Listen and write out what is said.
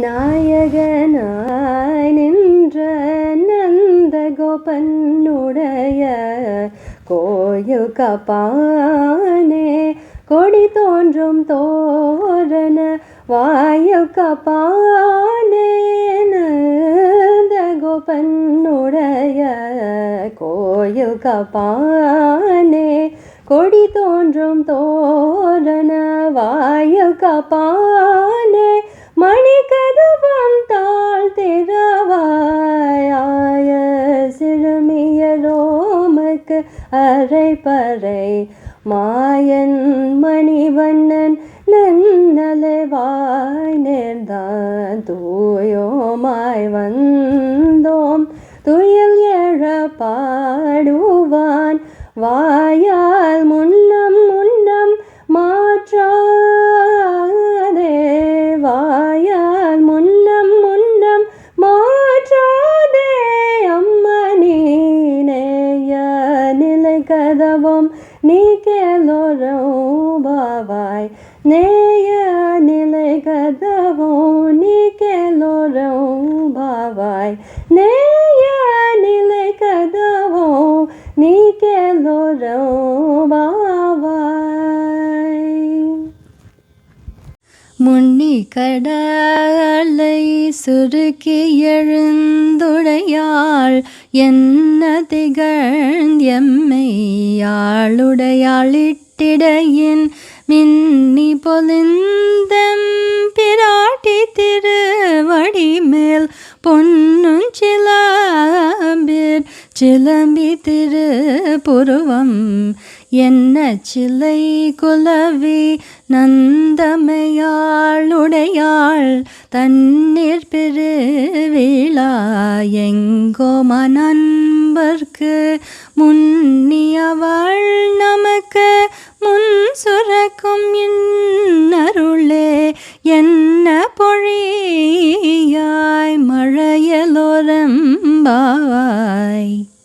நாயகனாய் நின்ற நந்த கோபனுடைய கோயில் காப்பானே கொடி தோன்றும் தோரண வாயில் காப்பானே நந்த கோபனுடைய கோயில் காப்பானே கொடி தோன்றும் தோரண வாயில் காப்பானே மணிக்கதவம் தாழ் திறவாய சிறுமியரோமக்கு அரைப்பறை மாயன் மணிவண்ணன் நன்னலைவாய் நேர்ந்தான் தூயோமாய் வந்தோம் துயில் எழ பாடுவான் வாயால் முன்னம் முன்னம் மாற்றாதே வாயால் முன்னம் முன்னம் மாற்றாதே அம்மனி நேய நிலை கதவும் நீ கேளோரும் பாவாய் நேய நிலை கதவும் நீ கேளோரும் பாவாய் நேய நிலை கதவும் நீ கேளோரும் பாவாய். முன்னி கடலை சுருக்கி எழுந்துடையாள் என்ன திகழ்ந்தெம்மையாளுடையாளிட்டிடையின் மின்னி பொலிந்தம் பிராட்டி திருவடி மேல் பொன்னும் சிலம்பி திருப்புருவம் என்ன சிலை குலவி நந்தமையாளுடையாள் தண்ணீர் பெருவிழா எங்கோம நண்பர்க்கு முன்னியவள் நமக்கு முன் சுரக்கும் இன்னருளே என்ன பொழியாய் மழையலோரம்பாவாய்.